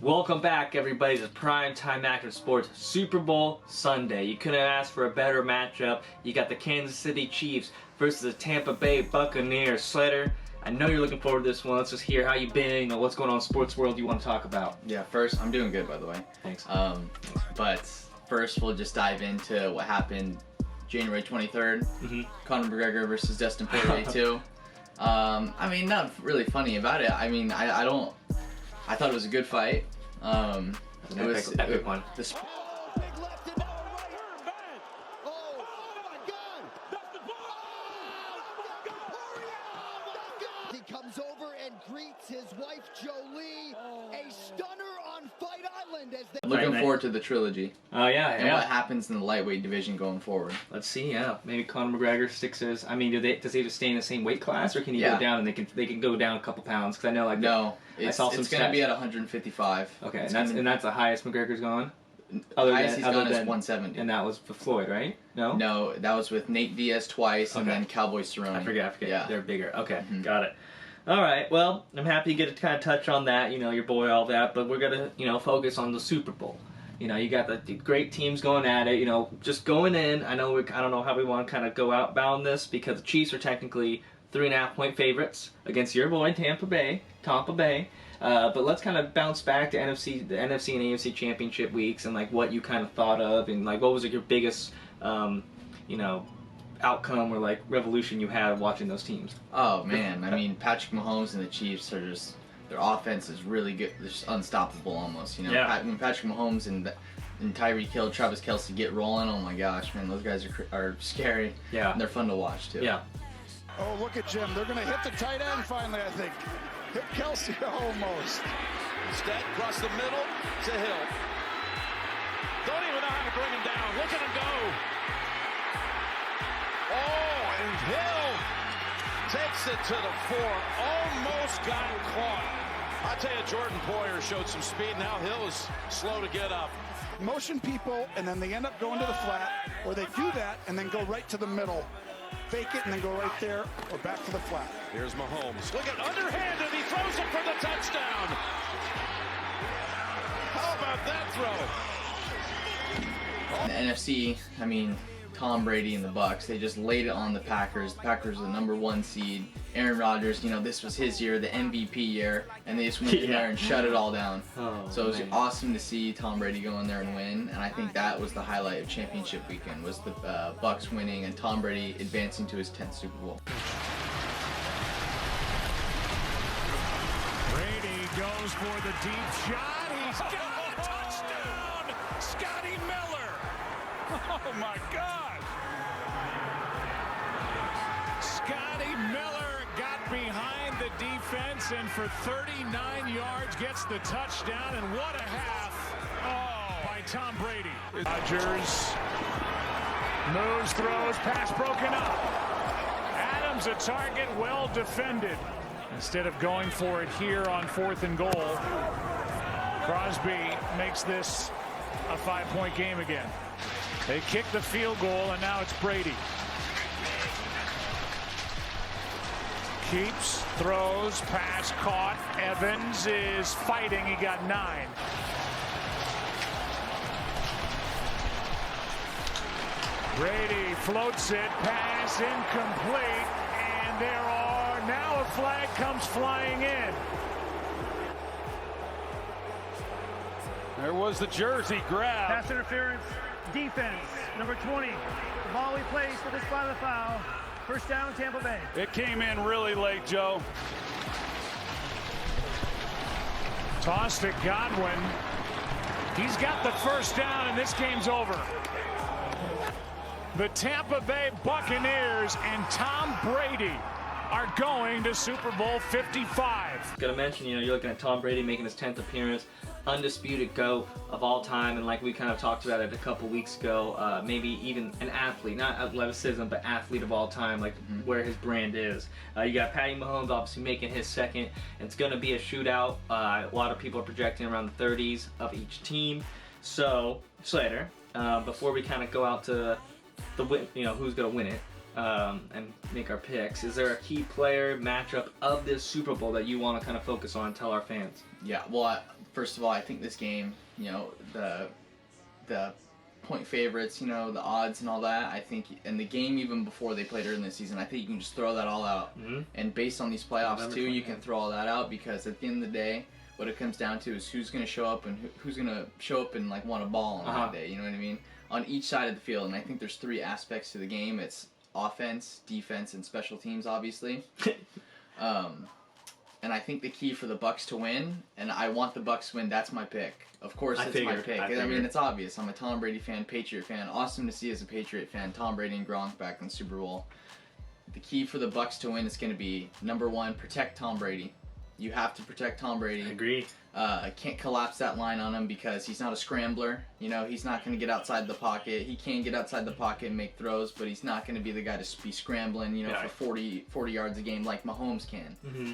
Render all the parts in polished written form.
Welcome back, everybody, to Primetime Action Sports Super Bowl Sunday. You couldn't ask for a better matchup. You got the Kansas City Chiefs versus the Tampa Bay Buccaneers. Slater, I know you're looking forward to this one. Let's just hear how you've been, what's going on in sports world you want to talk about. Yeah, first, I'm doing good, by the way. Thanks. But first, we'll just dive into what happened January 23rd. Conor McGregor versus Dustin Poirier 2. I mean, not really funny about it. I mean, I thought it was a good fight. It was an epic one. Big left and now right here, bang! Oh my God! Dustin Poirier! He comes over and greets his wife Jolie. A stunner on Fight Island as they. Looking forward to the trilogy. Oh, yeah. And what happens in the lightweight division going forward. Let's see, yeah. Maybe Conor McGregor sticks his. I mean, does he just stay in the same weight class, or can he go down and they can go down a couple pounds? Because I know, like, no, it's going to be at 155. Okay, and that's the highest McGregor's gone. Highest he's gone is 170. And that was for Floyd, right? No. No, that was with Nate Diaz twice, and then Cowboy Cerrone. I forget. Yeah, they're bigger. Okay, got it. All right. Well, I'm happy you get to kind of touch on that. You know, your boy, all that. But we're gonna, focus on the Super Bowl. You got the great teams going at it. Just going in. I don't know how we want to kind of go outbound this because the Chiefs are technically 3.5-point favorites against your boy Tampa Bay. But let's kind of bounce back to the NFC and AFC championship weeks and like what you kind of thought of and like what was your biggest, outcome or like revolution you had watching those teams. Oh man, I mean Patrick Mahomes and the Chiefs are just. Their offense is really good. They're just unstoppable almost. When Patrick Mahomes and Tyreek Hill, Travis Kelce get rolling, oh my gosh, man, those guys are scary. Yeah. And they're fun to watch too. Yeah. Oh, look at Jim. They're going to hit the tight end finally, I think. Hit Kelce almost. Instead, across the middle to Hill. Don't even know how to bring him down. Look at him go. Oh, and Hill takes it to the 4. Almost got caught. I tell you, Jordan Poyer showed some speed. Now Hill is slow to get up. Motion people, and then they end up going to the flat, or they do that and then go right to the middle. Fake it and then go right there or back to the flat. Here's Mahomes. Look at underhanded. He throws it for the touchdown. How about that throw? In the NFC, I mean, Tom Brady and the Bucks, they just laid it on the Packers. The Packers were the number 1 seed. Aaron Rodgers, this was his year, the MVP year, and they just went in there and shut it all down. So it was awesome to see Tom Brady go in there and win, and I think that was the highlight of championship weekend, was the Bucks winning and Tom Brady advancing to his 10th Super Bowl. Brady goes for the deep shot. He's got a touchdown! Scotty Miller! Oh my God! Scotty Miller got behind the defense and for 39 yards gets the touchdown, and what a half by Tom Brady. Rodgers moves, throws, pass broken up. Adams a target, well defended. Instead of going for it here on 4th and goal, Crosby makes this a 5-point game again. They kick the field goal, and now it's Brady. Keeps, throws, pass caught. Evans is fighting. He got 9. Brady floats it, pass incomplete, and now a flag comes flying in. There was the jersey grab. Pass interference, defense, number 20. The ball we placed for this spot of the foul. First down, Tampa Bay. It came in really late, Joe. Toss to Godwin. He's got the first down, and this game's over. The Tampa Bay Buccaneers and Tom Brady are going to Super Bowl 55. Gotta mention, you're looking at Tom Brady making his 10th appearance, undisputed GOAT of all time, and like we kind of talked about it a couple weeks ago, maybe even an athlete, not athleticism, but athlete of all time, like where his brand is. You got Patty Mahomes obviously making his second. It's gonna be a shootout. A lot of people are projecting around the 30s of each team. So, Slater, before we kind of go out to the win, who's gonna win it, and make our picks, is there a key player matchup of this Super Bowl that you want to kind of focus on and tell our fans? Yeah, well, first of all, I think this game, you know, the point favorites, you know, the odds and all that, I think, and the game even before they played early in the season, I think you can just throw that all out. Mm-hmm. And based on these playoffs too, you can throw all that out, because at the end of the day, what it comes down to is who's going to show up and who's going to show up and like want a ball on that day. You know what I mean? On each side of the field, and I think there's 3 aspects to the game. It's offense, defense, and special teams, obviously. And I think the key for the Bucks to win, and I want the Bucks to win, that's my pick. Of course, it's my pick. I mean, it's obvious. I'm a Tom Brady fan, Patriot fan. Awesome to see as a Patriot fan, Tom Brady and Gronk back in the Super Bowl. The key for the Bucks to win is going to be, number 1, protect Tom Brady. You have to protect Tom Brady. I agree. Can't collapse that line on him, because he's not a scrambler. You know, he's not going to get outside the pocket. He can get outside the pocket and make throws, but he's not going to be the guy to be scrambling, you know, for 40 yards a game like Mahomes can. Mm-hmm.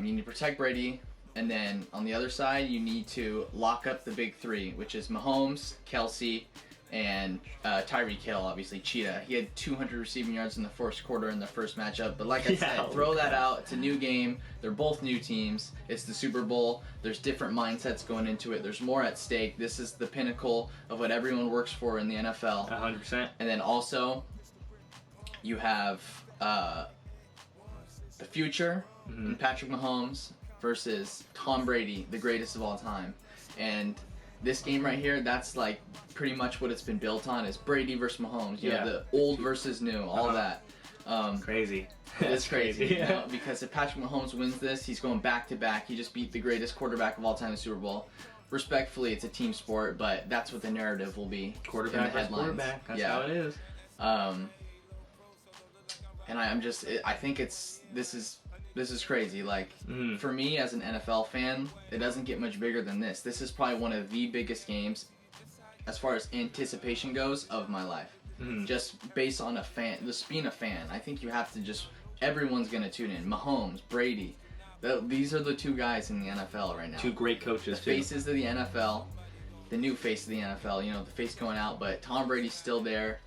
You need to protect Brady, and then on the other side, you need to lock up the big 3, which is Mahomes, Kelsey, and Tyreek Hill, obviously Cheetah. He had 200 receiving yards in the first quarter in the first matchup, but like I said, throw that out. It's a new game. They're both new teams. It's the Super Bowl. There's different mindsets going into it. There's more at stake. This is the pinnacle of what everyone works for in the NFL. 100%. And then also, you have the future, and Patrick Mahomes versus Tom Brady, the greatest of all time. And this game right here, that's like pretty much what it's been built on, is Brady versus Mahomes. You know, the old versus new, all of that. Crazy. It's crazy. You know, because if Patrick Mahomes wins this, he's going back-to-back. He just beat the greatest quarterback of all time in the Super Bowl. Respectfully, it's a team sport, but that's what the narrative will be. Quarterback versus quarterback. That's how it is. And I think this is crazy. Like, for me as an NFL fan, it doesn't get much bigger than this. This is probably one of the biggest games, as far as anticipation goes, of my life. Just based on just being a fan. I think you have to everyone's going to tune in. Mahomes, Brady. These are the 2 guys in the NFL right now. 2 great coaches, the faces of the NFL, the new face of the NFL, you know, the face going out, but Tom Brady's still there.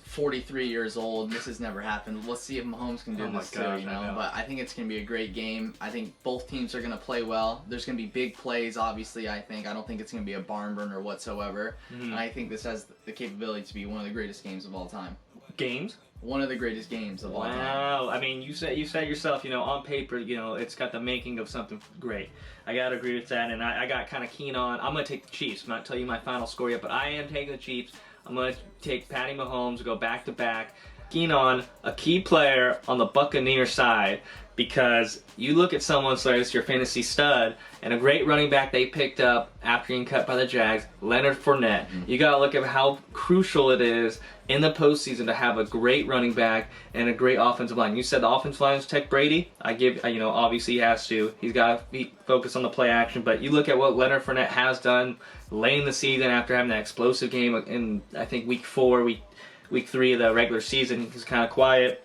43 years old. This has never happened. Let's see if Mahomes can do this too, you know? But I think it's going to be a great game. I think both teams are going to play well. There's going to be big plays, obviously, I think. I don't think it's going to be a barn burner whatsoever. And I think this has the capability to be one of the greatest games of all time. Games? One of the greatest games of all time. Wow. I mean, you said yourself, you know, on paper, you know, it's got the making of something great. I got to agree with that, and I got kind of keen on, I'm going to take the Chiefs. I'm not telling you my final score yet, but I am taking the Chiefs. I'm going to take Patty Mahomes, go back-to-back. Keen on a key player on the Buccaneers side, because you look at someone like it's your fantasy stud, and a great running back they picked up after getting cut by the Jags, Leonard Fournette. You got to look at how crucial it is in the postseason to have a great running back and a great offensive line. You said the offensive line is protect Brady. I give, you know, obviously he has to. He's got to be focused on the play action. But you look at what Leonard Fournette has done late in the season after having that explosive game in, I think, week 3 of the regular season. He's kind of quiet.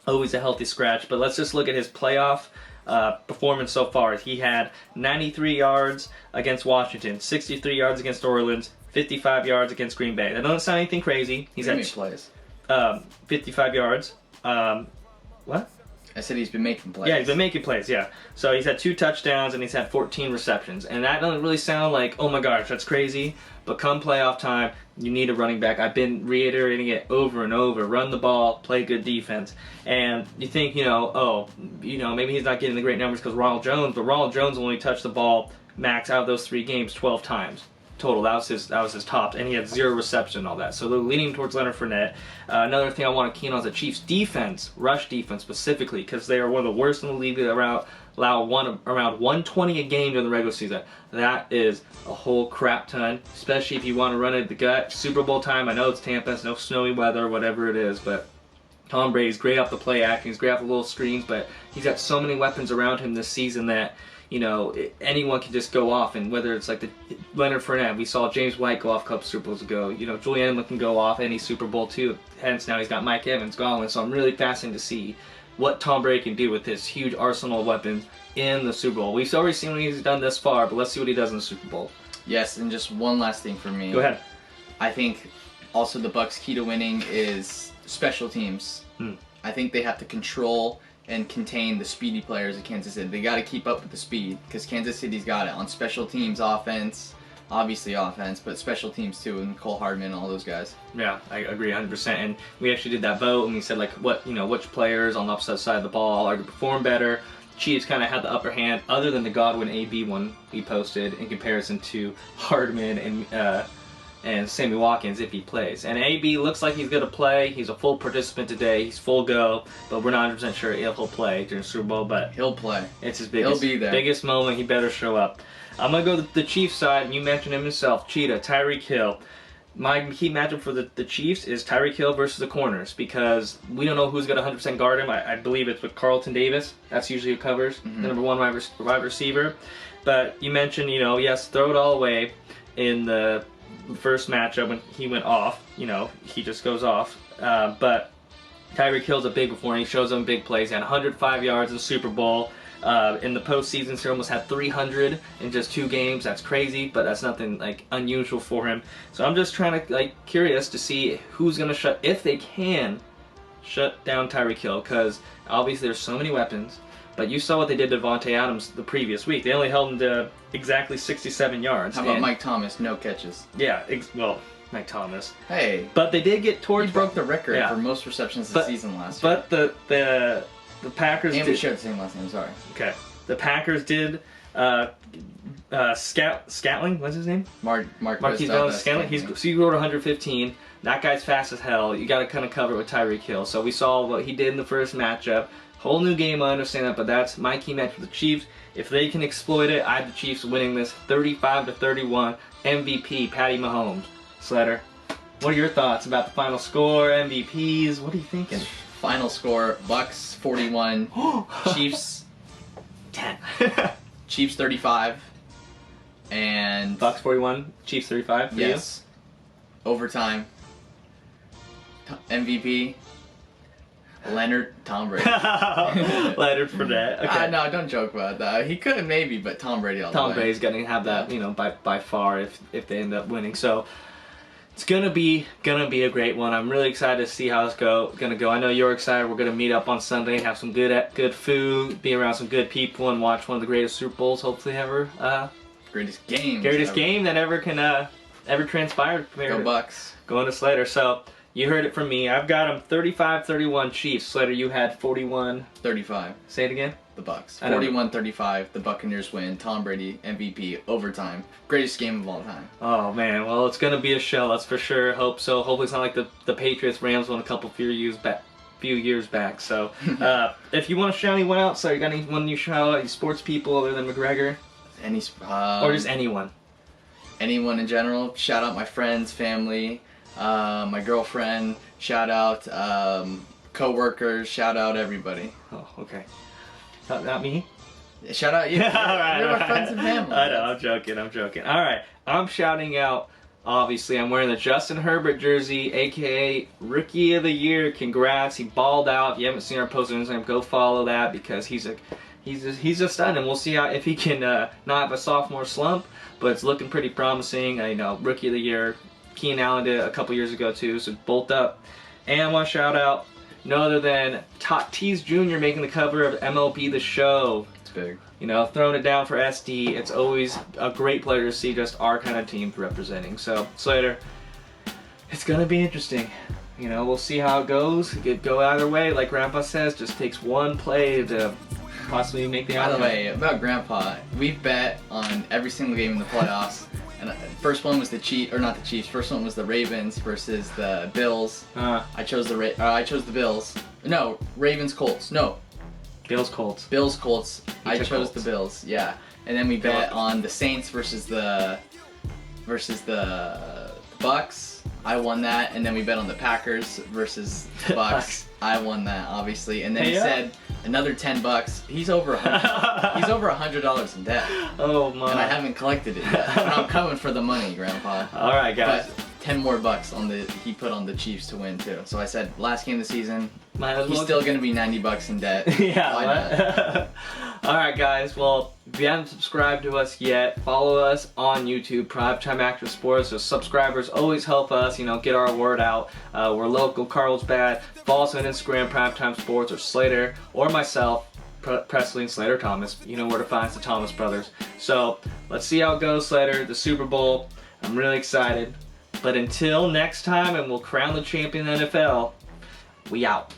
Always a healthy scratch. But let's just look at his playoff performance so far. He had 93 yards against Washington, 63 yards against Orleans, 55 yards against Green Bay. That doesn't sound anything crazy. He's at plays. 55 yards. What? I said he's been making plays. Yeah, he's been making plays, yeah. So he's had 2 touchdowns and he's had 14 receptions. And that doesn't really sound like, oh my gosh, that's crazy. But come playoff time, you need a running back. I've been reiterating it over and over. Run the ball, play good defense. And you think, you know, maybe he's not getting the great numbers because Ronald Jones, but Ronald Jones only touched the ball max out of those 3 games 12 times. Total. That was his tops, and he had 0 reception and all that. So they're leaning towards Leonard Fournette. Another thing I want to keen on is the Chiefs' defense, rush defense specifically, because they are one of the worst in the league. They allow around 120 a game during the regular season. That is a whole crap ton, especially if you want to run it the gut. Super Bowl time. I know it's Tampa, it's no snowy weather, whatever it is, but Tom Brady's great off the play action. He's great off the little screens, but he's got so many weapons around him this season that, you know, anyone can just go off, and whether it's like the Leonard Fournette, we saw James White go off a couple Super Bowls ago. You know, Julian Edelman can go off any Super Bowl too. Hence now he's got Mike Evans, Godwin. So I'm really fascinated to see what Tom Brady can do with this huge arsenal of weapons in the Super Bowl. We've already seen what he's done thus far, but let's see what he does in the Super Bowl. Yes, and just one last thing for me. Go ahead. I think also the Bucs' key to winning is special teams. I think they have to control and contain the speedy players of Kansas City. They got to keep up with the speed because Kansas City's got it on special teams, offense, obviously offense, but special teams too, and Cole Hardman and all those guys. Yeah, I agree 100%. And we actually did that vote, and we said like which players on the opposite side of the ball are going to perform better. Chiefs kind of had the upper hand, other than the Godwin AB one we posted in comparison to Hardman and Sammy Watkins if he plays. And AB looks like he's going to play. He's a full participant today. He's full go, but we're not 100% sure if he'll play during the Super Bowl. But he'll play. It's his He'll be there. biggest moment. He better show up. I'm going to go to the Chiefs side, and you mentioned him himself, Cheetah, Tyreek Hill. My key matchup for the Chiefs is Tyreek Hill versus the corners because we don't know who's going to 100% guard him. I believe it's with Carlton Davis. That's usually who covers the number one wide receiver. But you mentioned, yes, throw it all away in the first matchup when he went off. He just goes off. But Tyreek Hill's a big one. He shows them big plays. He had 105 yards in the Super Bowl. In the postseason, he almost had 300 in just 2 games. That's crazy, but that's nothing like unusual for him. So I'm just trying to curious to see who's gonna if they can shut down Tyreek Hill, because obviously there's so many weapons. But you saw what they did to Devontae Adams the previous week. They only held him to exactly 67 yards. How about Mike Thomas? No catches. Yeah, Mike Thomas. Hey, but they did get towards. He broke the record for most receptions this season last year. But the Packers and we shared the same last name, sorry. Okay. The Packers did Scantling, what's his name? Marquise Scantling. He wrote 115. That guy's fast as hell. You got to kind of cover it with Tyreek Hill. So we saw what he did in the first matchup. Whole new game, I understand that, but that's my key match for the Chiefs. If they can exploit it, I have the Chiefs winning this 35-31. MVP, Patty Mahomes. Slater, what are your thoughts about the final score, MVPs? What are you thinking? Final score, Bucks 41, Chiefs 10. Chiefs 35, and Bucks 41, Chiefs 35 for yes. You? Overtime. MVP, Tom Brady. Leonard Fournette. Okay. No, don't joke about that. He could maybe, but Tom Brady all the way. Tom Brady's going to have that, by far if they end up winning. So it's gonna be a great one. I'm really excited to see how it's gonna go. I know you're excited. We're gonna meet up on Sunday, have some good food, be around some good people, and watch one of the greatest Super Bowls hopefully ever. Greatest game that ever transpired. Go Bucks. Going to Slater. So you heard it from me. I've got them 35-31 Chiefs. Slater, you had 41-35. Say it again. The Bucks. 41-35. The Buccaneers win. Tom Brady MVP overtime. Greatest game of all time. Oh man, well it's gonna be a show. That's for sure. Hope so. Hopefully it's not like the Patriots Rams won a few years back. So if you want to shout anyone out, so you got anyone you shout out? Any sports people other than McGregor? Or just anyone? Anyone in general. Shout out my friends, family, my girlfriend. Shout out co-workers. Shout out everybody. Oh, okay. Not me? Shout out you. You're my friends and family. I know, I'm joking. All right, I'm shouting out, obviously, I'm wearing the Justin Herbert jersey, a.k.a. Rookie of the Year. Congrats, he balled out. If you haven't seen our post on Instagram, go follow that because he's a stud, and we'll see if he can not have a sophomore slump, but it's looking pretty promising. Rookie of the Year. Keenan Allen did it a couple years ago, too, so bolt up. And I want to shout out no other than Tatis Jr. making the cover of MLB The Show. It's big. Throwing it down for SD. It's always a great pleasure to see just our kind of team representing. So, Slater, it's going to be interesting. We'll see how it goes. It could go either way. Like Grandpa says, just takes one play to possibly make the outcome. By the way, about Grandpa, we've bet on every single game in the playoffs. And first one was First one was the Ravens versus the Bills. I chose the Bills. No, Ravens Colts. No, Bills Colts. I chose the Bills. Yeah, and then we bet on the Saints versus the Bucks. I won that, and then we bet on the Packers versus the Bucks. I won that, obviously, and then he said another $10. He's over $100 in debt. Oh my! And I haven't collected it yet. But I'm coming for the money, Grandpa. All right, guys. But 10 more bucks he put on the Chiefs to win too. So I said last game of the season, he's still gonna be $90 in debt. Yeah. Alright guys, well, if you haven't subscribed to us yet, follow us on YouTube, Primetime Active Sports. Those subscribers always help us, get our word out. We're local, Carlsbad. Follow us on Instagram, Primetime Sports, or Slater, or myself, Presley and Slater Thomas. You know where to find us, the Thomas Brothers. So, let's see how it goes, Slater, the Super Bowl. I'm really excited. But until next time, and we'll crown the champion in the NFL, we out.